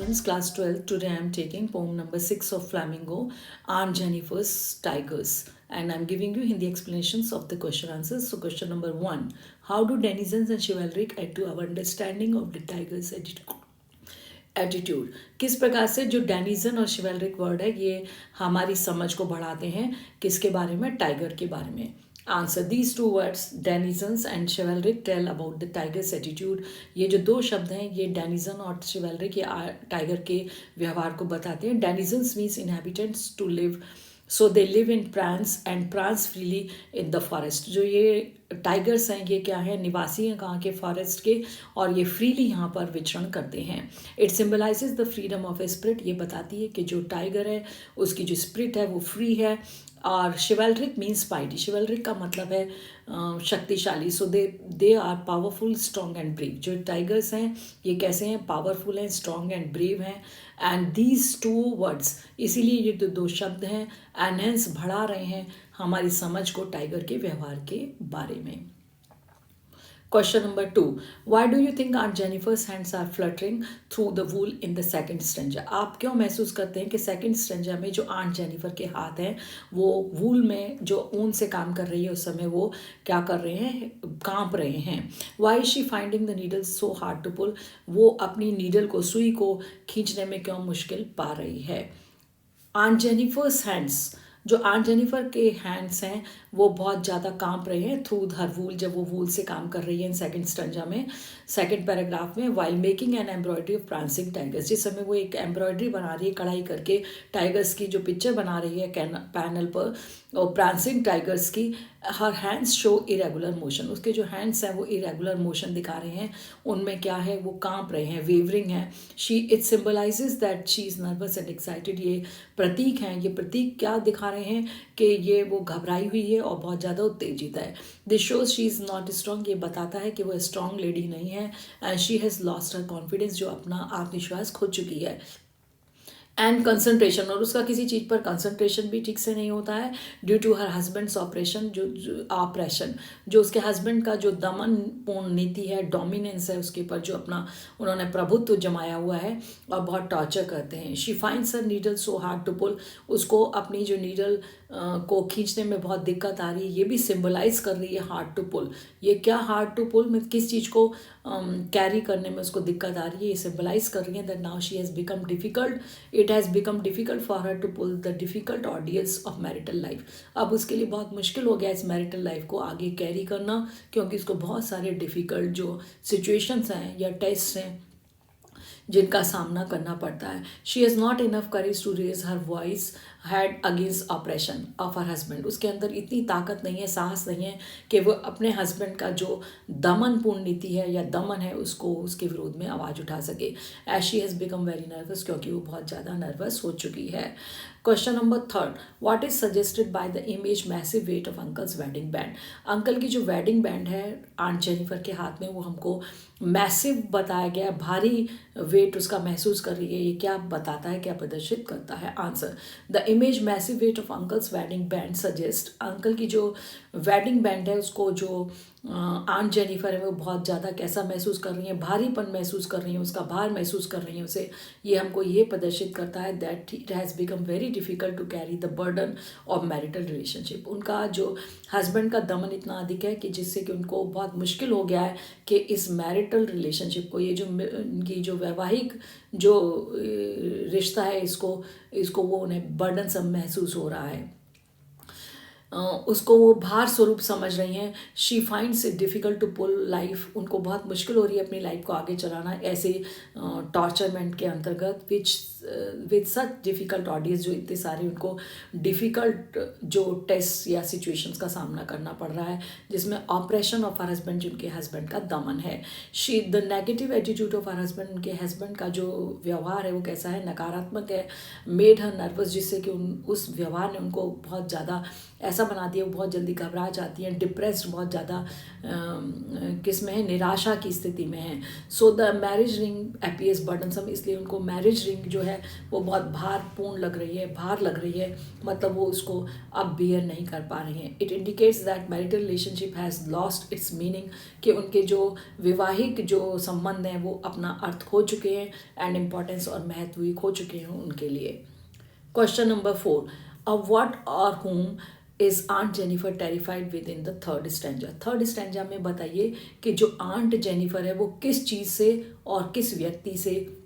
students, class 12. Today I am taking poem number 6 of Flamingo, Aunt Jennifer's Tigers. And I'm giving you Hindi explanations of the question answers. So, question number 1. How do denizens and chivalric add to our understanding of the tiger's attitude? किस प्रकार से जो denizen और शिवेलरिक word है ये हमारी समझ को बढ़ाते हैं किसके बारे में? टाइगर के बारे में. Answer, these two words denizens and chivalric tell about the tiger's attitude. ये जो दो शब्द हैं ये डेनिजन और शिवेलरिक ये टाइगर के व्यवहार को बताते हैं. Denizens means inhabitants to live, so they live in prance and prance freely in the forest. जो ये टाइगर्स हैं ये क्या है? निवासी हैं कहाँ के? फॉरेस्ट के, और ये फ्रीली यहाँ पर विचरण करते हैं. It symbolises the freedom of a spirit. ये बताती है कि जो टाइगर है उसकी जो स्पिरिट है वो फ्री है. और शिवेलरिक मीन्स पाइटी. शिवेलरिक का मतलब है शक्तिशाली. So they are powerful, strong and brave. जो टाइगर्स हैं ये कैसे हैं? पावरफुल हैं, स्ट्रॉन्ग एंड ब्रेव हैं. एंड दीज टू वर्ड्स, इसीलिए ये जो दो शब्द हैं एनहेंस, बढ़ा रहे हैं हमारी समझ को टाइगर के व्यवहार के बारे में. Question number 2. Why do you think Aunt Jennifer's hands are fluttering through the wool in the second stanza? आप क्यों महसूस करते हैं कि सेकंड स्टेंजा में जो आंट जेनिफर के हाथ हैं वो वूल में जो ऊन से काम कर रही है उस समय वो क्या कर रहे हैं? कांप रहे हैं. Why is she finding the needle so hard to pull? वो अपनी नीडल को, सुई को खींचने में क्यों मुश्किल पा रही है? आंट जेनिफर्स हैंड्स, जो आंट जेनिफर के हैंड्स हैं वो बहुत ज़्यादा कांप रहे हैं थ्रू हर वूल, जब वो वूल से काम कर रही है. इन सेकंड स्टंजा में, सेकंड पैराग्राफ में, while making an embroidery of prancing tigers. जिस समय वो एक एम्ब्रॉयडरी बना रही है, कढ़ाई करके टाइगर्स की जो पिक्चर बना रही है पैनल पर, और प्रांसिंग टाइगर्स की, her hands show irregular motion. उसके जो हैंड्स हैं वो इरेगुलर मोशन दिखा रहे हैं. उनमें क्या है? वो कांप रहे हैं, वेवरिंग है. It symbolises that she is nervous and excited. ये प्रतीक हैं. ये प्रतीक क्या दिखा रहे हैं? कि ये वो घबराई हुई है और बहुत ज़्यादा उत्तेजित है. This shows she is not strong. ये बताता है कि वो स्ट्रॉन्ग लेडी नहीं है. And she has lost her confidence. जो अपना आत्मविश्वास खो चुकी है. एंड कंसंट्रेशन, और उसका किसी चीज़ पर कंसंट्रेशन भी ठीक से नहीं होता है due to her husband's oppression. जो ऑपरेशन, जो उसके हस्बैंड का जो दमनपूर्ण नीति है, डोमिनेंस है उसके ऊपर, जो अपना उन्होंने प्रभुत्व जमाया हुआ है और बहुत टॉर्चर करते हैं. She finds her needle so hard to pull. उसको अपनी जो नीडल को खींचने में बहुत दिक्कत आ रही है. ये भी सिम्बलाइज कर रही है हार्ड टू पुल. ये क्या हार्ड टू पुल में किस चीज़ को कैरी करने में उसको दिक्कत आ रही है? ये सिम्बलाइज कर रही है that now she has become difficult. It has become difficult for her to pull the difficult audience of marital life. अब उसके लिए बहुत मुश्किल हो गया इस मैरिटल लाइफ को आगे कैरी करना, क्योंकि उसको बहुत सारे डिफ़िकल्ट जो सिचुएशंस हैं या टेस्ट हैं जिनका सामना करना पड़ता है. She has not enough courage to raise her voice had against oppression of her husband. उसके अंदर इतनी ताकत नहीं है, साहस नहीं है कि वो अपने हस्बैंड का जो दमनपूर्ण नीति है या दमन है उसको, उसके विरोध में आवाज़ उठा सके. As she has become very nervous, क्योंकि वो बहुत ज़्यादा नर्वस हो चुकी है. Question number 3. What is suggested by the image massive weight of uncle's wedding band. Uncle की जो वेडिंग बैंड है आंट जेनिफर के हाथ में, वो हमको मैसिव बताया गया है. भारी वेट उसका महसूस कर रही है. ये क्या बताता है, क्या प्रदर्शित करता है? Answer, the image massive weight of uncle's wedding band suggest. Uncle की जो वेडिंग बैंड है उसको जो आंट जेनिफर है वो बहुत ज़्यादा कैसा महसूस कर रही हैं? भारीपन महसूस कर रही हैं, उसका भार महसूस कर रही हैं उसे. ये हमको ये प्रदर्शित करता है that it has become very difficult to carry the burden of marital relationship. उनका जो हस्बैंड का दमन इतना अधिक है कि जिससे कि उनको बहुत मुश्किल हो गया है कि इस मैरिटल रिलेशनशिप को, ये जो उनकी जो वैवाहिक जो रिश्ता है इसको वो उन्हें बर्डन सब महसूस हो रहा है. उसको वो भार स्वरूप समझ रही हैं. She finds it difficult to pull life. उनको बहुत मुश्किल हो रही है अपनी लाइफ को आगे चलाना ऐसे टॉर्चरमेंट के अंतर्गत. विथ सच डिफ़िकल्ट ऑडियंस, जो इतने सारे उनको डिफ़िकल्ट जो टेस्ट या सिचुएशंस का सामना करना पड़ रहा है, जिसमें ऑपरेशन ऑफ हर हस्बैंड, जिनके हस्बैंड का दमन है. She the negative attitude of her husband, उनके हस्बैंड का जो व्यवहार है वो कैसा है? नकारात्मक है. मेड हर नर्वस, जिससे कि उस व्यवहार ने उनको बहुत ज़्यादा ऐसा बना दिया, वो बहुत जल्दी घबरा जाती हैं. डिप्रेस्ड, बहुत ज़्यादा किस में है? निराशा की स्थिति में है. So the marriage ring appears burdensome. इसलिए उनको मैरिज रिंग जो है है वो बहुत भार लग रही है, मतलब वो उसको अब बियर नहीं कर पा रही हैं। It indicates that marital relationship has lost its meaning, कि उनके जो विवाहिक जो संबंध हैं वो अपना अर्थ खो चुके हैं एंड इम्पोर्टेंस और महत्व भी खो चुके हैं उनके लिए। Question number 4, of what or whom is Aunt Jennifer terrified with in the third stanza? Third stanza में बताइए कि जो आंट जेनिफर है वो किस चीज़ से और किस व्यक्ति से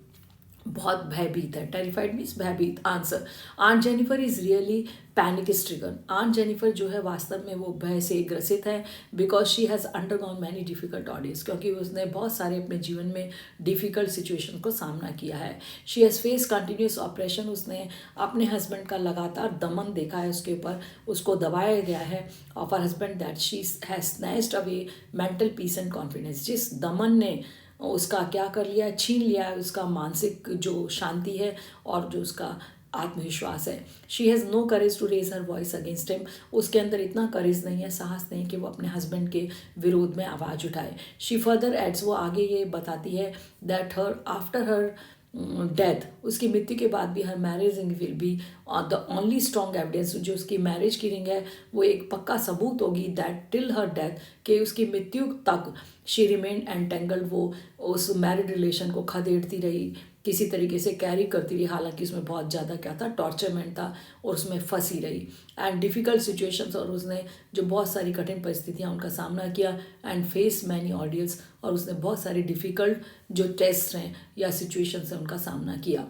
बहुत भयभीत है। टेरिफाइड मीन्स भयभीत। Answer, aunt Jennifer is really panic stricken. Aunt Jennifer जो है वास्तव में वो भय से ग्रसित है, because she has undergone many difficult audience, क्योंकि उसने बहुत सारे अपने जीवन में डिफिकल्ट सिचुएशन को सामना किया है। She has face continuous operation, उसने अपने हस्बैंड का लगातार दमन देखा है, उसके ऊपर उसको दबाया गया है of her husband, that she has snatched away mental peace and confidence. जिस दमन ने उसका क्या कर लिया, छीन लिया है उसका मानसिक जो शांति है और जो उसका आत्मविश्वास है। She has no courage to raise her voice against him, उसके अंदर इतना करेज नहीं है, साहस नहीं कि वो अपने हस्बैंड के विरोध में आवाज़ उठाए। शी फर्दर एड्स, वो आगे ये बताती है that her after her death, उसकी मृत्यु के बाद भी हर marriage ring will be the only strong evidence, जो उसकी मैरिज की रिंग है वो एक पक्का सबूत होगी दैट टिल हर डेथ, कि उसकी मृत्यु तक शी रिमेन एंटेंगल्ड, वो उस मैरिड रिलेशन को खदेड़ती रही, किसी तरीके से कैरी करती रही, हालांकि उसमें बहुत ज़्यादा क्या था, टॉर्चरमेंट था और उसमें फंसी रही एंड डिफ़िकल्ट सिचुएशंस, और उसने जो बहुत सारी कठिन परिस्थितियाँ उनका सामना किया एंड फेस मैनी ऑडियंस, और उसने बहुत सारी डिफ़िकल्ट जो टेस्ट हैं या सिचुएशंस हैं उनका सामना किया।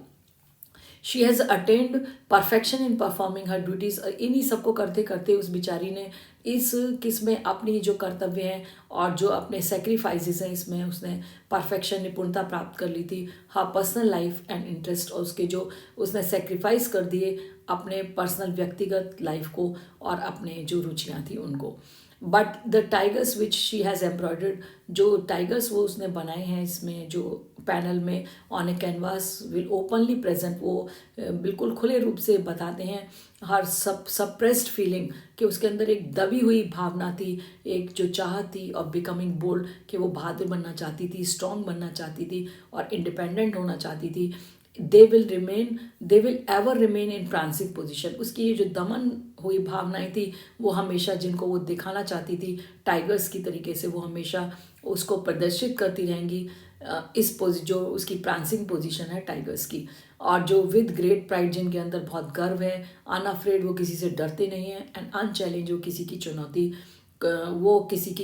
She has attend perfection in performing her duties, इन्हीं सबको करते करते उस बेचारी ने इस किस्में अपनी जो कर्तव्य हैं और जो अपने सेक्रीफाइसेस हैं इसमें उसने परफेक्शन, निपुणता प्राप्त कर ली थी। हर पर्सनल लाइफ एंड इंटरेस्ट, और उसके जो उसने सेक्रीफाइस कर दिए अपने पर्सनल व्यक्तिगत लाइफ को और अपने जो रुचियाँ थी उनको। But the tigers which she has embroidered, जो टाइगर्स वो उसने बनाए हैं इसमें जो पैनल में on A canvas will openly present, वो बिल्कुल खुले रूप से बताते हैं हर सप्रेस्ड फीलिंग, कि उसके अंदर एक दबी हुई भावना थी, एक जो चाहत थी ऑफ बिकमिंग बोल्ड, कि वो बहादुर बनना चाहती थी, स्ट्रॉन्ग बनना चाहती थी और इंडिपेंडेंट होना चाहती थी। They will ever remain in transitive position, उसकी ये जो दमन हुई भावनाएं थी वो हमेशा, जिनको वो दिखाना चाहती थी टाइगर्स की तरीके से, वो हमेशा उसको प्रदर्शित करती रहेंगी इस जो उसकी प्रांसिंग पोजीशन है टाइगर्स की, और जो विद ग्रेट प्राइड, जिनके अंदर बहुत गर्व है, अनअफ्रेड, वो किसी से डरते नहीं हैं, एंड अनचैलेंज, वो किसी की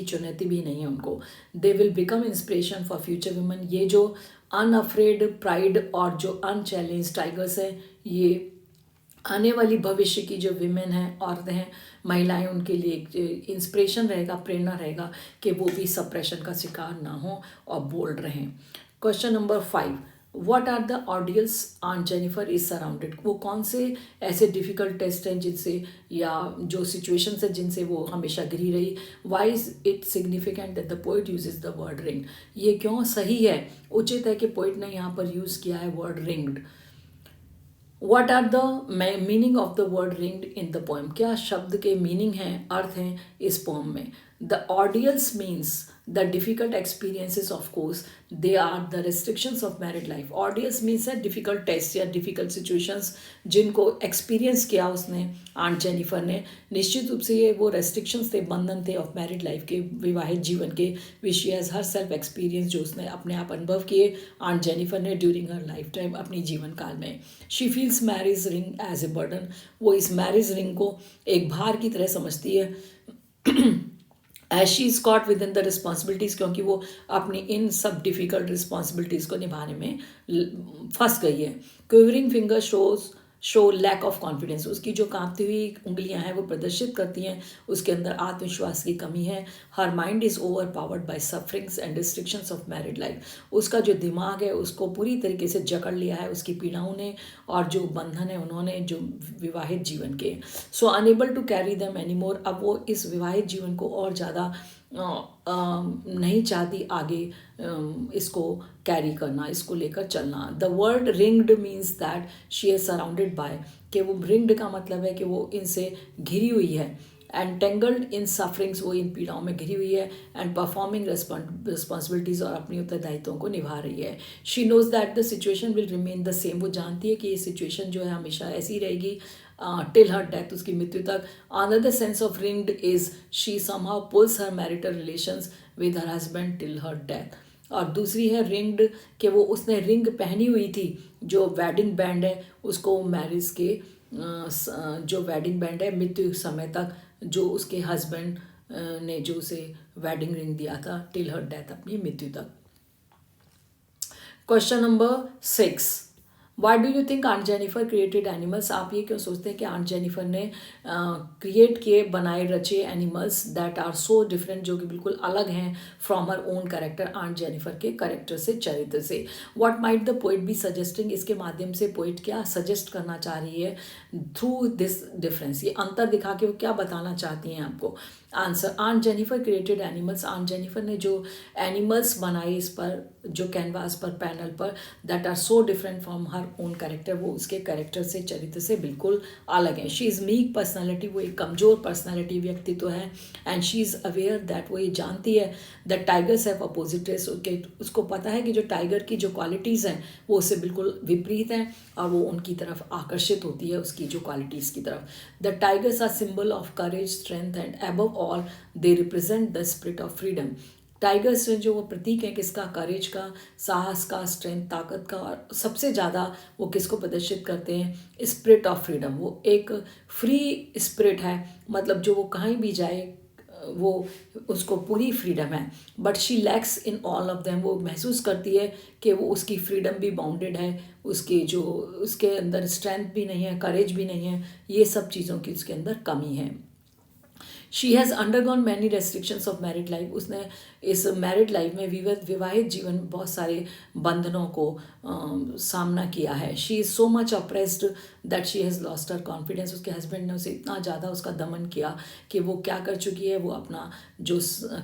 चुनौती भी नहीं है उनको। They will become inspiration for future women, ये जो अनअफ्रेड, प्राइड और जो अनचैलेंज टाइगर्स हैं, ये आने वाली भविष्य की जो विमेन हैं, औरतें हैं, महिलाएं, उनके लिए एक इंस्पिरेशन रहेगा, प्रेरणा रहेगा कि वो भी सप्रेशन का शिकार ना हो और बोल्ड रहें। Question number 5, what are the ordeals on Jennifer is surrounded, वो कौन से ऐसे डिफ़िकल्ट टेस्ट हैं जिनसे या जो सिचुएशंस हैं जिनसे वो हमेशा घिरी रही। Why is it significant that the poet uses the word ring, ये क्यों सही है, उचित है कि पोइट ने यहाँ पर यूज़ किया है word ringed. What are the meaning of the word ringed in the poem, क्या शब्द के मीनिंग हैं, अर्थ हैं इस पोएम में। The ordeals means the difficult experiences, of course they are the restrictions of married life. Ordeals means है difficult test या difficult situations जिनको एक्सपीरियंस किया उसने, आंट जेनिफर ने। निश्चित रूप से ये वो रेस्ट्रिक्शंस थे, बंधन थे ऑफ मैरिड लाइफ के, विवाहित जीवन के, which she has her self experience, जो उसने अपने आप अनुभव किए आंट जेनिफर ने ड्यूरिंग हर लाइफ टाइम, अपनी जीवन काल में। She feels marriage ring as a burden, वो इस मैरिज रिंग को एक भार की तरह समझती है as she is caught within the responsibilities, क्योंकि वो अपनी इन सब डिफ़िकल्ट रिस्पॉन्सिबिलिटीज़ को निभाने में फंस गई है। Quivering finger show lack of confidence, उसकी जो कांपती हुई उंगलियां हैं वो प्रदर्शित करती हैं उसके अंदर आत्मविश्वास की कमी है। Her mind is over powered by sufferings and restrictions of married life, उसका जो दिमाग है उसको पूरी तरीके से जकड़ लिया है उसकी पीड़ाओं ने और जो बंधन है उन्होंने जो विवाहित जीवन के। So unable to carry them any more, अब वो इस विवाहित जीवन को और ज़्यादा नहीं चाहती आगे इसको कैरी करना, इसको लेकर चलना। The word ringed means that she is surrounded by, कि वो रिंग्ड का मतलब है कि वो इनसे घिरी हुई है। एंटेंगल्ड इन सफरिंग्स, वो इन पीड़ाओं में घिरी हुई है। एंड परफॉर्मिंग रिस्पॉन्सिबिलिटीज़, और अपनी उत्तरदायित्वों को निभा रही है। She knows that the situation will remain the same, वो जानती है कि ये सिचुएशन जो है हमेशा ऐसी रहेगी टिल हर डेथ, उसकी मृत्यु तक। Another sense of ringed is she somehow pulls her marital relations with her husband till her death. और दूसरी है रिंग्ड, कि वो उसने रिंग पहनी हुई थी, जो वेडिंग बैंड है उसको मैरिज के जो वेडिंग बैंड है मृत्यु समय तक, जो उसके हस्बैंड ने जो उसे वेडिंग रिंग दिया था टिल हर डेथ, अपनी मृत्यु तक। Question number 6, why do you think Aunt Jennifer created animals? आप ये क्यों सोचते हैं कि आंट जेनिफर ने क्रिएट किए, बनाए, रचे animals that are so different, जो कि बिल्कुल अलग हैं from her own character, Aunt Jennifer के कैरेक्टर से, चरित्र से। What might the poet be suggesting? इसके माध्यम से पोइट क्या सजेस्ट करना चाह रही है थ्रू दिस डिफरेंस? ये अंतर दिखा के वो क्या बताना चाहती हैं आपको? Answer, aunt Jennifer created animals, Aunt Jennifer ने जो एनिमल्स बनाए इस पर, जो कैनवास पर, पैनल पर, that are so different from her own character, वो उसके कैरेक्टर से, चरित्र से बिल्कुल अलग है। शी इज़ मीक पर्सनैलिटी, वो एक कमज़ोर पर्सनैलिटी, व्यक्तित्व है। And she is aware that, वो ये जानती है that tigers have opposite trace, उसको पता है कि जो टाइगर की जो क्वालिटीज़ हैं वो उससे बिल्कुल विपरीत हैं, और वो उनकी तरफ आकर्षित होती है, उसकी जो क्वालिटीज़ की तरफ। The tigers are symbol of courage, strength, and above all they represent the spirit of freedom. Tigers जो वो प्रतीक है किसका? करेज का, साहस का, स्ट्रेंथ, ताकत का, और सबसे ज़्यादा वो किसको प्रदर्शित करते हैं? Spirit of freedom. वो एक फ्री स्पिरिट है, मतलब जो वो कहीं भी जाए वो उसको पूरी फ्रीडम है। But she lakhs in all of them, वो महसूस करती है कि वो उसकी फ्रीडम भी बाउंडेड है, उसकी जो उसके अंदर स्ट्रेंथ भी नहीं है, करेज भी नहीं है, ये सब चीज़ों की उसके अंदर कमी है। She has undergone many restrictions of married life, उसने इस मैरिड लाइफ में विवाहित जीवन में बहुत सारे बंधनों को सामना किया है। She is so much apprised that she has lost her confidence, उसके हस्बैंड ने उसे इतना ज़्यादा उसका दमन किया कि वो क्या कर चुकी है, वो अपना जो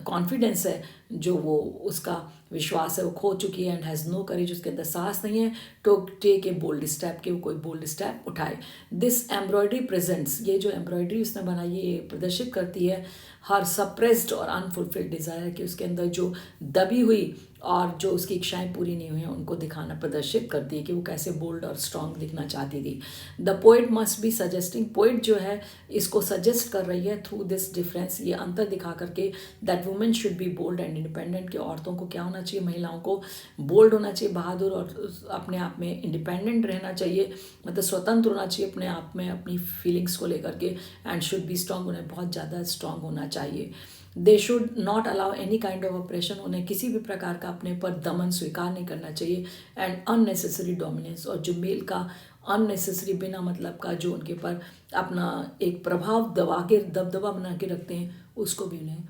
कॉन्फिडेंस है, जो वो उसका विश्वास है, वो खो चुकी है। एंड हैज़ नो करेज, उसके अंदर साहस नहीं है to take a bold step, कि वो कोई बोल्ड स्टेप उठाए। दिस एम्ब्रॉयडरी प्रेजेंट्स, ये जो एम्ब्रॉयडरी उसने बनाई है ये प्रदर्शित करती है हर सप्रेस्ड और अनफुलफिल्ड डिज़ायर, कि उसके अंदर जो दबी हुई और जो उसकी इच्छाएं पूरी नहीं हुई हैं उनको दिखाना, प्रदर्शित करती है कि वो कैसे बोल्ड और स्ट्रांग दिखना चाहती थी। The poet must be suggesting, poet जो है इसको सजेस्ट कर रही है थ्रू दिस डिफरेंस, ये अंतर दिखा करके, that women should be bold and independent, कि औरतों को क्या होना चाहिए, महिलाओं को बोल्ड होना चाहिए, बहादुर और अपने आप में इंडिपेंडेंट रहना चाहिए, मतलब स्वतंत्र होना चाहिए अपने आप में, अपनी फीलिंग्स को लेकर के। एंड शुड बी स्ट्रांग, उन्हें बहुत ज़्यादा स्ट्रांग होना चाहिए। They should not allow any kind of operation, उन्हें किसी भी प्रकार का अपने पर दमन स्वीकार नहीं करना चाहिए। एंड अननेसेसरी डोमिनेंस, और जो मेल का अननेसेसरी, बिना मतलब का जो उनके पर अपना एक प्रभाव दबदबा बना के रखते हैं, उसको भी उन्हें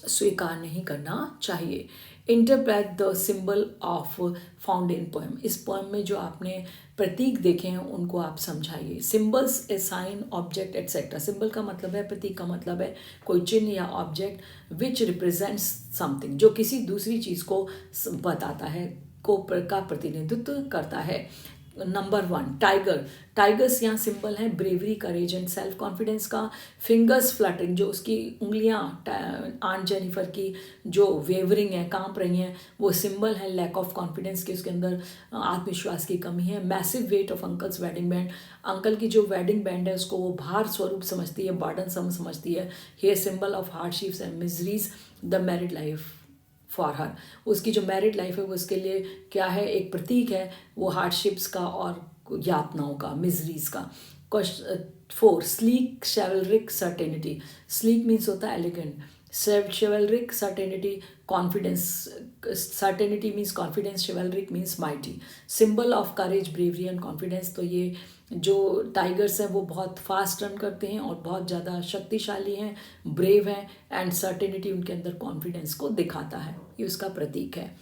स्वीकार नहीं करना चाहिए। Interpret the symbol of found in poem, इस पोएम में जो आपने प्रतीक देखे हैं उनको आप समझाइए। सिंबल्स ए साइन, ऑब्जेक्ट, एट्सेट्रा। सिंबल का मतलब है, प्रतीक का मतलब है कोई चिन्ह या ऑब्जेक्ट विच रिप्रेजेंट्स समथिंग, जो किसी दूसरी चीज़ को बताता है, का प्रतिनिधित्व करता है। Number 1, tiger. टाइगर्स यहाँ सिंबल है bravery, courage and self confidence का। फिंगर्स फ्लटरिंग, जो उसकी उंगलियाँ आंट जेनिफर की जो वेवरिंग है, कांप रही हैं, वो सिंबल है लैक ऑफ कॉन्फिडेंस की, उसके अंदर आत्मविश्वास की कमी है। Massive weight of uncle's wedding band, uncle की जो वेडिंग बैंड है उसको वो भार स्वरूप समझती है, बर्डन समझती है। Here symbol of hardships and miseries the married life for her, उसकी जो मैरिड लाइफ है वो उसके लिए क्या है, एक प्रतीक है, वो हार्डशिप्स का और यातनाओं का, मिजरीज का। Question 4, sleek chivalric certainty. Sleek means होता है elegant, chivalric certainty confidence, certainty means confidence, chivalric means mighty. Symbol of courage, bravery and confidence, तो ये जो टाइगर्स हैं वो बहुत फास्ट रन करते हैं और बहुत ज़्यादा शक्तिशाली हैं, ब्रेव हैं, एंड सर्टेनिटी उनके अंदर कॉन्फिडेंस को दिखाता है, ये उसका प्रतीक है।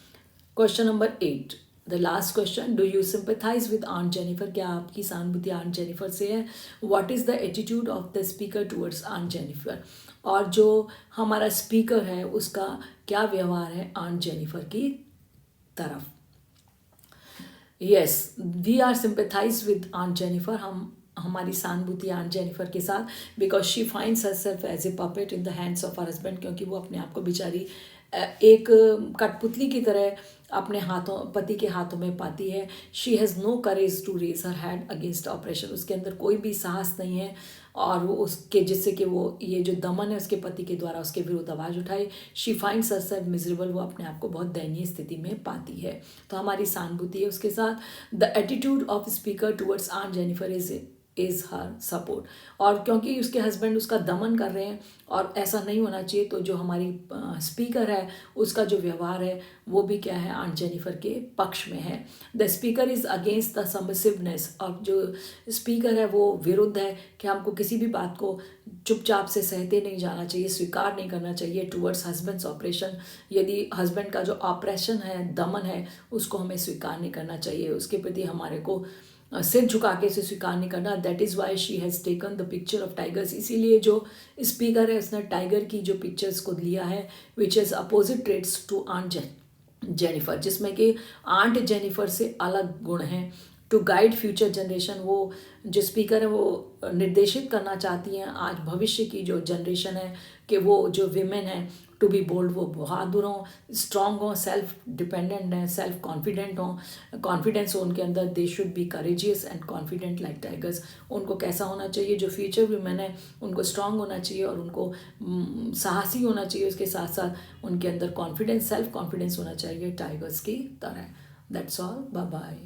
Question number 8, the last question, do you sympathise with Aunt Jennifer, क्या आपकी सहानुभूति आंट जेनिफर से है? What is the attitude of the speaker towards Aunt Jennifer, और जो हमारा स्पीकर है उसका क्या व्यवहार है आंट जेनिफर की तरफ? Yes, we are sympathise with Aunt Jennifer, हम हमारी सहानुभूति आंट जेनिफर के साथ, because she finds herself as a puppet in the hands of her husband, क्योंकि वो अपने आप को बेचारी एक कठपुतली की तरह अपने हाथों, पति के हाथों में पाती है। She has no courage to raise her hand against oppression, उसके अंदर कोई भी साहस नहीं है और वो उसके, जिससे कि वो ये जो दमन है उसके पति के द्वारा उसके विरुद्ध आवाज़ उठाई। शी फाइंड्स हरसेल्फ मिजरेबल, वो अपने आप को बहुत दयनीय स्थिति में पाती है। तो हमारी सहानुभूति है उसके साथ। The attitude of speaker towards Aunt Jennifer is her support, और क्योंकि उसके हस्बैंड उसका दमन कर रहे हैं और ऐसा नहीं होना चाहिए, तो जो हमारी स्पीकर है उसका जो व्यवहार है वो भी क्या है, आंट जेनिफर के पक्ष में है। The speaker is against the submissiveness, और जो स्पीकर है वो विरुद्ध है कि हमको किसी भी बात को चुपचाप से सहते नहीं जाना चाहिए, स्वीकार नहीं करना चाहिए टूवर्ड्स हस्बैंड्स ऑपरेशन। यदि हस्बैंड का जो ऑपरेशन है, दमन है, उसको हमें स्वीकार नहीं करना चाहिए, उसके प्रति हमारे को सिर झुका के इसे स्वीकार नहीं करना। That is why she has taken the picture of tigers, इसीलिए जो स्पीकर है उसने टाइगर की जो पिक्चर्स को लिया है, which is opposite traits to Aunt Jennifer, जिसमें कि आंट जेनिफर से अलग गुण हैं। टू गाइड फ्यूचर जनरेशन, वो जो स्पीकर है वो निर्देशित करना चाहती हैं आज भविष्य की जो जनरेशन है, कि वो जो विमेन है टू बी बोल्ड, वो बहादुर हों, स्ट्रॉन्ग हों, सेल्फ डिपेंडेंट हैं, सेल्फ कॉन्फिडेंट हों, कॉन्फिडेंस हो उनके अंदर। They should be courageous and confident like tigers. उनको कैसा होना चाहिए, जो फ्यूचर विमेन है उनको स्ट्रॉन्ग होना चाहिए और उनको साहसी होना चाहिए, उसके साथ साथ उनके अंदर कॉन्फिडेंस, सेल्फ कॉन्फिडेंस होना चाहिए टाइगर्स की तरह। That's all, bye bye.